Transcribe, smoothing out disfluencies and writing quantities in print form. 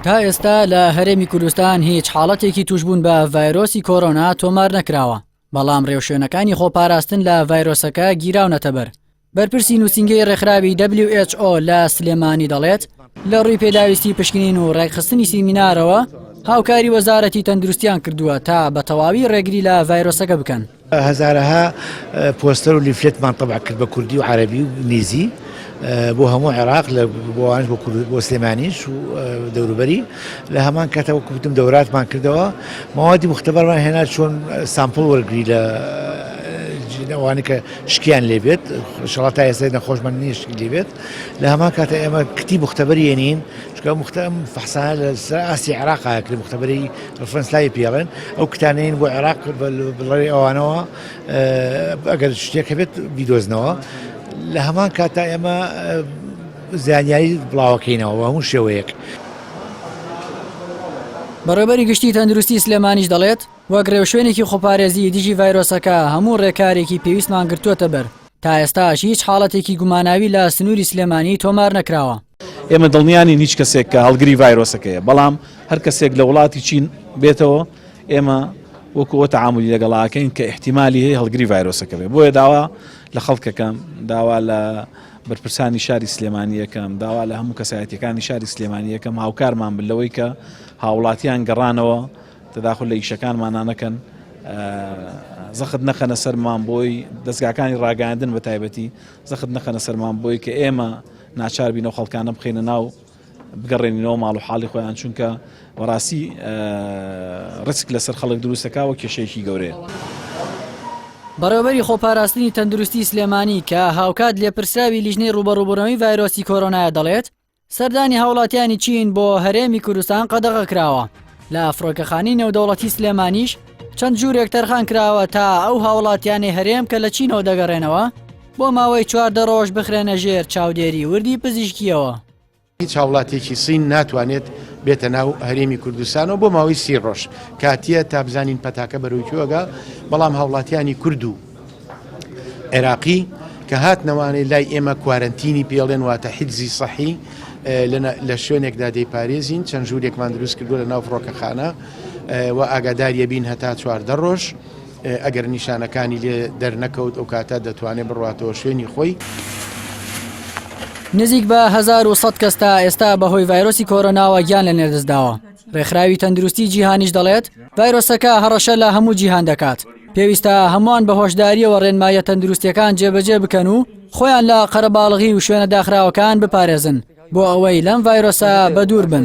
تا ئێستا لە هەرێمی کوردستان هیچ حاڵەتێکی توشبوون بە ڤایرۆسی کۆرۆنا تۆمار نەکراوە، بەڵام ڕێوشوێنەکانی خۆپاراستن لە ڤایرۆسەکە گیراونەتە بەر. بەرپرسی نووسینگەی ڕێکخراوی WHO لە سلێمانی دەڵێت لە ڕووی پێداویستی پشکنین و ڕێکخستنی سیمینارەوە هاوکاری وەزارەتی تەندروستیان کردووە تا بە تەواوی ڕێگری لە ڤایرۆسەکە بکەن. هەزارەها پۆستەر و لیفلێتمان طبع کرد بە کوردی و عەرەبی و نیزی بۆ هەموو عێراق لە بۆوانش بۆ سلێمانیش و دەوروبەری لە هەمان کاتەوە کوتم دەوراتمان کردەوە ماوەدی مختبەرمان هێنا چۆن سامپڵ وەرگری لە ئەوانە کە شکیان لێبێت شڵات تا ئێستا نەخۆشمان نییە شکی لێبێت لە هەمان کاتە ئێمە کتی مختبەری هێنین چکە فەحسانە لە سەر ئاسی عێراقا کرد مختبەری ڕفرەنسلای پێڵێن ئەو کتانەین بۆ عێراق بڵێ ئەوانەوە ئەگەر شتێک هەبێت بیدۆزنەوە لە هەمان کاتا ئێمە زانیاری بڵاوەکەینەوە بە هەموو شێوەیەک. بەڕێبەری گشتی تەندروستی سلێمانیش دەڵێت وەک ڕێوشوێنێکی خۆپارێزی دیژی ڤایرۆسەکە هەموو ڕێکارێکی پێویستمان گرتووەتە بەر تا ئێستاش هیچ حاڵەتێکی گوماناوی لە سنووری سلێمانی تۆمار نەکراوە. ئێمە دڵنیانی هیچ کەسێک کە هەڵگری ڤایرۆسەکەیە، بەڵام هەر کەسێک لە وڵاتی چین بێتەوە ئێمە وەکو تەعاملی لەگەڵاکەین کە احتیمالی هەیە هەڵگری ڤایرۆسەکە بێ. بۆیە داوا لە خەڵکەکەم، داوا لە بەرپرسانی شاری سلێمانیەکەم، داوا لە هەموو کەسایەتیەکانی شاری سلێمانیەکەم هاوکارمان بن لەوەی کە هاوڵاتیان گەڕانەوە تەداخل لە ئیشەکانمان نەکەن، زەخت نەخەنە سەرمان بۆی دەستگاکانی ڕاگەاندن بە تایبەتی زەخت نەخەنە سەرمان بۆی کە ئێمە ناچار بینەوە خەڵکانە بخینە ناو بگەڕێنینەوە ماڵ و حاڵی خۆیان، چونکە بەڕاستی ڕسک لەسەر خەڵک دروستەکەوە کێشەیەکی گەورەیە. بەڕێوەبەری خۆپاراستنی تەندروستی سلێمانی کە هاوکات لێپرسراوی لیژنەی ڕوبەڕووبوونەوەی ڤایرۆسی کۆرۆنایە دەڵێت سەردانی هاوڵاتیانی چین بۆ هەرێمی کوردستان قەدەغە کراوە. لە فڕۆکەخانەی نێودەوڵەتی سلێمانیش چەند جوورێک تەرخان کراوە تا ئەو هاوڵاتیانی هەرێم کە لە چینەوە دەگەڕێنەوە بۆ ماوەی 14 ڕۆژ بخرێنە ژێر چاودێری وردی پزیشکیەوە. هیچ هاوڵاتێکی سین ناتوانێت بێتە ناو هەرێمی کوردستانەوە بۆ ماوەی 30 ڕۆژ کاتیە تا بزانین پەتاکە بەروکوەگە، بەڵام هاوڵاتیانی کورد و عێراقی کە هاتنەوانەی لای ئێمە کوارەنتینی پێڵێن واتە حیجزی سەحی لە شوێنێکدا دەیپارێزین، چەند ژوورێکمان دروست کردو لە ناو فڕۆکەخانە و ئاگاداریە بین هەتا 14 ڕۆژ ئەگەر نیشانەکانی لێ دەرنەکەوت ئەو کاتە دەتوانێت بڕواتەوە شوێنی خۆی. نزیک بە 1100 کەس تا ئێستا بەهۆی ڤایرۆسی کۆرۆناوە گیان لە نێردەستداوە. ڕێکخراوی تەندروستی جیهانیش دەڵێت ڤایرۆسەکە هەڕەشە لە هەموو جیهان دەکات. پێویستە هەمووان بە هۆشداریەوە ڕێنمایە تەندروستیەکان جێبەجێ بکەن و خۆیان لە قەرەباڵغی و شوێنە داخراوەکان بپارێزن بۆ ئەوەی لەم ڤایرۆسە بەدوور بن.